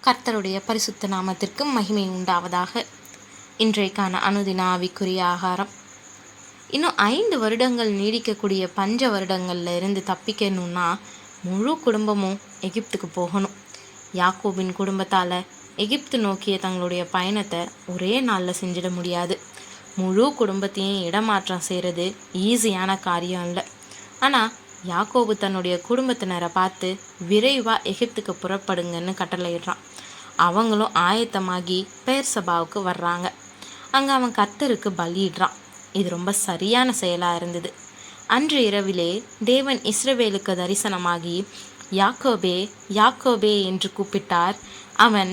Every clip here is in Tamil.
கர்த்தருடைய பரிசுத்த நாமத்திற்கு மகிமை உண்டாவதாக. இன்றைக்கான அனுதின ஆவிக்குரிய ஆகாரம். இன்னும் 5 வருடங்கள் நீடிக்கக்கூடிய பஞ்ச வருடங்களில் இருந்து தப்பிக்கணும்னா முழு குடும்பமும் எகிப்துக்கு போகணும். யாக்கோபின் குடும்பத்தால் எகிப்து நோக்கிய தங்களுடைய பயணத்தை ஒரே நாளில் செஞ்சிட முடியாது. முழு குடும்பத்தையும் இடமாற்றம் செய்கிறது ஈஸியான காரியம் இல்லை. ஆனால் யாக்கோபு தன்னுடைய குடும்பத்தினரை பார்த்து விரைவாக எகிப்துக்கு புறப்படுங்கன்னு கட்டளையிடுறான். அவங்களும் ஆயத்தமாகி பெயர்சபாவுக்கு வர்றாங்க. அங்கே அவன் கர்த்தருக்கு பலியிடுறான். இது ரொம்ப சரியான செயலாக இருந்தது. அன்று இரவிலே தேவன் இஸ்ரவேலுக்கு தரிசனமாகி யாக்கோபே யாக்கோபே என்று கூப்பிட்டார். அவன்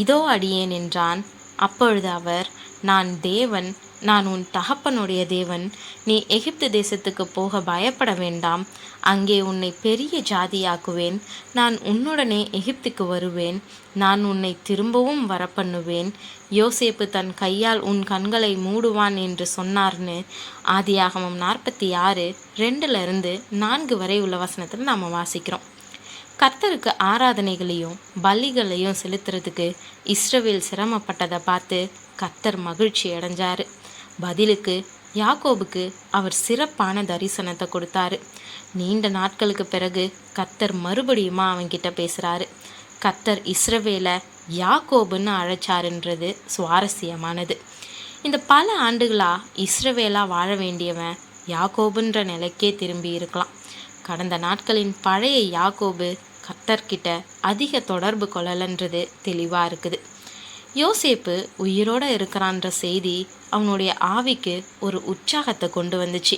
இதோ அடியேன் என்றான். அப்பொழுது அவர், நான் தேவன், நான் உன் தகப்பனுடைய தேவன். நீ எகிப்து தேசத்துக்கு போக பயப்பட வேண்டாம். அங்கே உன்னை பெரிய ஜாதியாக்குவேன். நான் உன்னுடனே எகிப்துக்கு வருவேன். நான் உன்னை திரும்பவும் வரப்பண்ணுவேன். யோசேப்பு தன் கையால் உன் கண்களை மூடுவான் என்று சொன்னார்னு ஆதியாகமம் 46:2-4 வரை உள்ள வசனத்தில் நாம் வாசிக்கிறோம். கர்த்தருக்கு ஆராதனைகளையும் பலிகளையும் செலுத்துறதுக்கு இஸ்ரவேல் சிரமப்பட்டதை பார்த்து கர்த்தர் மகிழ்ச்சி அடைஞ்சார். பதிலுக்கு யாக்கோபுக்கு அவர் சிறப்பான தரிசனத்தை கொடுத்தாரு. நீண்ட நாட்களுக்கு பிறகு கர்த்தர் மறுபடியுமா அவன்கிட்ட பேசுகிறாரு. கர்த்தர் இஸ்ரவேலை யாக்கோபுன்னு அழைச்சாருன்றது சுவாரஸ்யமானது. இந்த பல ஆண்டுகளாக இஸ்ரவேலாக வாழ வேண்டியவன் யாக்கோபுன்ற நிலைக்கே திரும்பி இருக்கலாம். கடந்த நாட்களின் பழைய யாக்கோபு கர்த்தர்கிட்ட அதிக தொடர்பு கொள்ளலன்றது தெளிவாக இருக்குது. யோசேப்பு உயிரோடு இருக்கிறான்ற செய்தி அவனுடைய ஆவிக்கு ஒரு உற்சாகத்தை கொண்டு வந்துச்சு.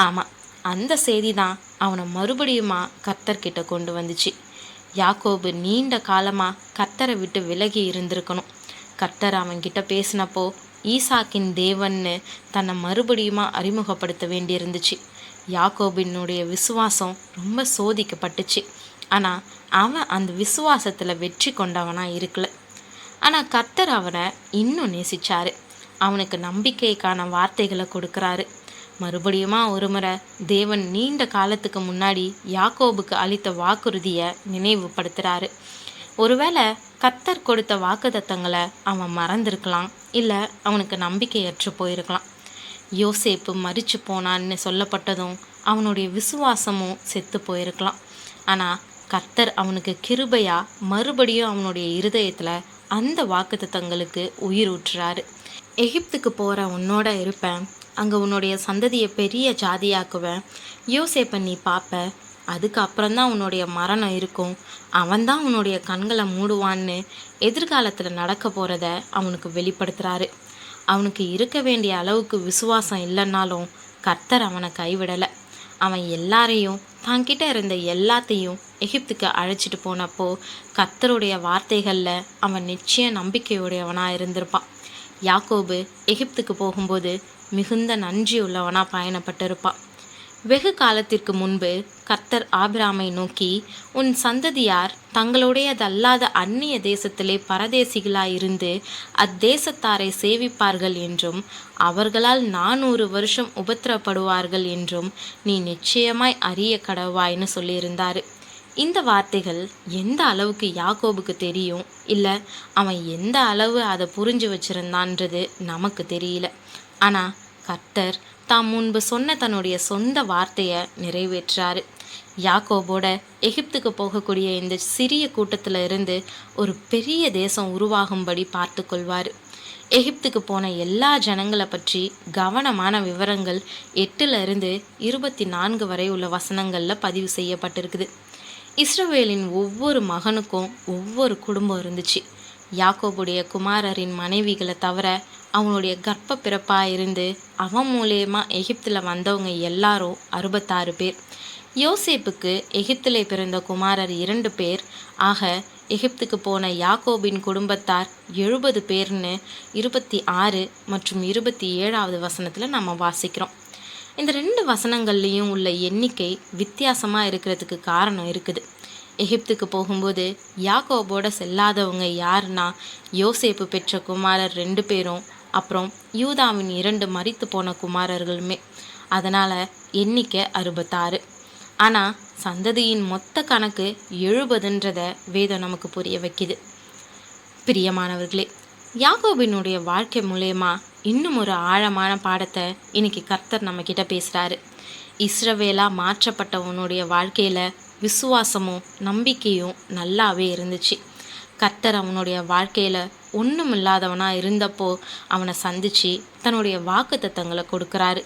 ஆமாம், அந்த செய்தி தான் அவனை மறுபடியுமா கர்த்தர்கிட்ட கொண்டு வந்துச்சு. யாக்கோபு நீண்ட காலமாக கர்த்தரை விட்டு விலகி இருந்திருக்கணும். கர்த்தர் அவன்கிட்ட பேசினப்போ ஈசாக்கின் தேவன்னு தன்னை மறுபடியுமா அறிமுகப்படுத்த வேண்டியிருந்துச்சு. யாக்கோபினுடைய விசுவாசம் ரொம்ப சோதிக்கப்பட்டுச்சு. ஆனால் அவன் அந்த விசுவாசத்தில் வெற்றி கொண்டவனாக இருக்கல. ஆனால் கர்த்தர் அவனை இன்னும் நேசிச்சாரு. அவனுக்கு நம்பிக்கைக்கான வார்த்தைகளை கொடுக்குறாரு. மறுபடியுமா ஒரு முறை தேவன் நீண்ட காலத்துக்கு முன்னாடி யாக்கோபுக்கு அளித்த வாக்குறுதியை நினைவுபடுத்துகிறாரு. ஒருவேளை கர்த்தர் கொடுத்த வாக்குத்தத்தங்களை அவன் மறந்திருக்கலாம், இல்லை அவனுக்கு நம்பிக்கையற்று போயிருக்கலாம். யோசேப்பு மரிச்சு போனான்னு சொல்லப்பட்டதும் அவனுடைய விசுவாசமும் செத்து போயிருக்கலாம். ஆனால் கர்த்தர் அவனுக்கு கிருபையா மறுபடியும் அவனுடைய இருதயத்தில் அந்த வாக்குத்தத்தங்களுக்கு உயிர் ஊற்றுறாரு. எகிப்துக்கு போகிற உன்னோட இருப்பேன், அங்கே உன்னுடைய சந்ததியை பெரிய ஜாதியாக்குவேன். யோசேப்பை நீ பார்ப்ப, அதுக்கப்புறம்தான் உன்னுடைய மரணம் இருக்கும். அவன்தான் உன்னுடைய கண்களை மூடுவான்னு எதிர்காலத்தில் நடக்க போகிறத அவனுக்கு வெளிப்படுத்துகிறாரு. அவனுக்கு இருக்க வேண்டிய அளவுக்கு விசுவாசம் இல்லைன்னாலும் கர்த்தர் அவனை கைவிடலை. அவன் எல்லாரையும் தான்கிட்ட இருந்த எல்லாத்தையும் எகிப்துக்கு அழைச்சிட்டு போனப்போ கர்த்தருடைய வார்த்தைகளில் அவன் நிச்சயம் நம்பிக்கையுடையவனாக இருந்திருப்பான். யாக்கோபு எகிப்துக்கு போகும்போது மிகுந்த நன்றி உள்ளவனாக பயணப்பட்டிருப்பான். வெகு காலத்திற்கு முன்பு கர்த்தர் ஆபிராமை நோக்கி, உன் சந்ததியார் தங்களுடையதல்லாத அந்நிய தேசத்திலே பரதேசிகளாயிருந்து அத்தேசத்தாரை சேவிப்பார்கள் என்றும் அவர்களால் 400 வருஷம் உபத்திரப்படுவார்கள் என்றும் நீ நிச்சயமாய் அறிய கடவாய்னு சொல்லியிருந்தார். இந்த வார்த்தைகள் எந்த அளவுக்கு யாக்கோபுக்கு தெரியும், இல்லை அவன் எந்த அளவு அதை புரிஞ்சு வச்சிருந்தான்றது நமக்கு தெரியல. ஆனால் கர்த்தர் தாம் முன்பு சொன்ன தன்னுடைய சொந்த வார்த்தையை நிறைவேற்றாரு. யாக்கோபோட எகிப்துக்கு போகக்கூடிய இந்த சிறிய கூட்டத்தில் இருந்து ஒரு பெரிய தேசம் உருவாகும்படி பார்த்து கொள்வார். எகிப்துக்கு போன எல்லா ஜனங்களை பற்றி கவனமான விவரங்கள் 8-24 வரை உள்ள வசனங்களில் பதிவு செய்யப்பட்டிருக்குது. இஸ்ரவேலின் ஒவ்வொரு மகனுக்கும் ஒவ்வொரு குடும்பம் இருந்துச்சு. யாக்கோபுடைய குமாரரின் மனைவிகளை தவிர அவனுடைய கர்ப்ப பிறப்பாக இருந்து அவன் மூலயமா எகிப்தில் வந்தவங்க எல்லாரும் 66 பேர். யோசேப்புக்கு எகிப்திலே பிறந்த குமாரர் 2 பேர். ஆக எகிப்துக்கு போன யாக்கோபின் குடும்பத்தார் 70 பேர்னு 26 மற்றும் 27வது வசனத்தில் நம்ம வாசிக்கிறோம். இந்த 2 வசனங்கள்லேயும் உள்ள எண்ணிக்கை வித்தியாசமாக இருக்கிறதுக்கு காரணம் இருக்குது. எகிப்துக்கு போகும்போது யாக்கோபோட செல்லாதவங்க யாருன்னா யோசேப்பு பெற்ற குமாரர் 2 பேரும், அப்புறம் யூதாவின் 2 மரித்து போன குமாரர்களுமே. அதனால் எண்ணிக்கை 66. ஆனால் சந்ததியின் மொத்த கணக்கு 70ன்றதை வேதம் நமக்கு புரிய வைக்குது. பிரியமானவர்களே, யாக்கோபினுடைய வாழ்க்கை மூலயமா இன்னும் ஒரு ஆழமான பாடத்தை இன்னைக்கு கர்த்தர் நம்ம கிட்ட பேசுகிறாரு. இஸ்ரவேலா மாற்றப்பட்டவனுடைய வாழ்க்கையில் விசுவாசமும் நம்பிக்கையும் நல்லாவே இருந்துச்சு. கர்த்தர் அவனுடைய வாழ்க்கையில் ஒன்றும் இல்லாதவனாக இருந்தப்போ அவனை சந்தித்து தன்னுடைய வாக்குத்தத்தங்களை கொடுக்குறாரு.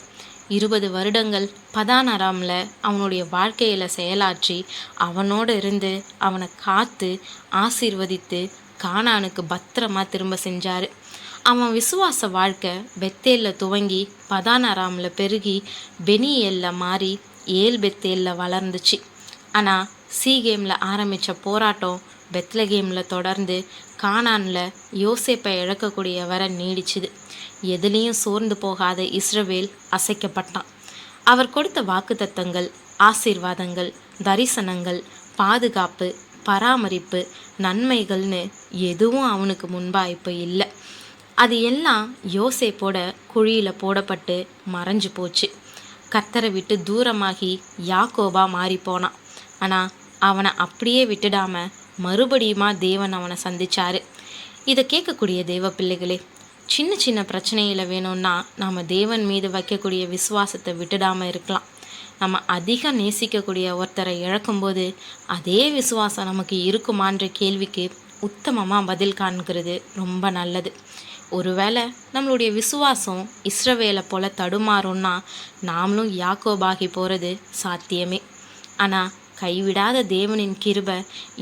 20 வருடங்கள் பதான் அராமில் அவனுடைய வாழ்க்கையில் செயலாற்றி அவனோடு இருந்து அவனை காத்து ஆசீர்வதித்து கானானுக்கு பத்திரமா திரும்ப செஞ்சார். அவன் விசுவாச வாழ்க்கை பெத்தேலில் துவங்கி பதான் அராமில் பெருகி பெனியேலில் மாறி ஏல் பெத்தேலில் வளர்ந்துச்சு. ஆனால் சீகேமில் ஆரம்பித்த போராட்டம் பெத்லகேமில் தொடர்ந்து கானானில் யோசேப்பை இழக்கக்கூடிய வரை நீடிச்சுது. எதுலேயும் சோர்ந்து போகாத இஸ்ரவேல் அசைக்கப்பட்டான். அவர் கொடுத்த வாக்குத்தத்தங்கள், ஆசீர்வாதங்கள், தரிசனங்கள், பாதுகாப்பு, பராமரிப்பு, நன்மைகள்னு எதுவும் அவனுக்கு முன்பாக இப்போ இல்லை. அது எல்லாம் யோசேப்போட குழியில் போடப்பட்டு மறைஞ்சு போச்சு. கர்த்தரை விட்டு தூரமாகி யாக்கோபா மாறி போனான். ஆனால் அவனை அப்படியே விட்டுடாம மறுபடியுமா தேவன் அவனை சந்திச்சாரு. இதை கேட்கக்கூடிய தேவ பிள்ளைகளே, சின்ன சின்ன பிரச்சனையில் வேணும்னா நாம் தேவன் மீது வைக்கக்கூடிய விசுவாசத்தை விட்டுடாமல் இருக்கலாம். நம்ம அதிகம் நேசிக்கக்கூடிய ஒருத்தரை இழக்கும்போது அதே விசுவாசம் நமக்கு இருக்குமான்ற கேள்விக்கு உத்தமமாக பதில் காண்கிறது ரொம்ப நல்லது. ஒருவேளை நம்மளுடைய விசுவாசம் இஸ்ரவேலை போல தடுமாறும்னா நாமளும் யாக்கோபாகி போகிறது சாத்தியமே. ஆனால் கைவிடாத தேவனின் கிருபை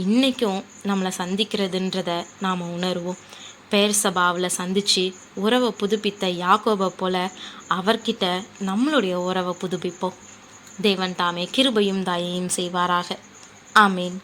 இன்றைக்கும் நம்மளை சந்திக்கிறதுன்றதை நாம் உணர்வோம். பெயர்சபாவில் சந்தித்து உறவை புதுப்பித்த யாக்கோபை போல அவர்கிட்ட நம்மளுடைய உறவை புதுப்பிப்போம். தேவன் தாமே கிருபையும் தயையும் செய்வாராக. ஆமேன்.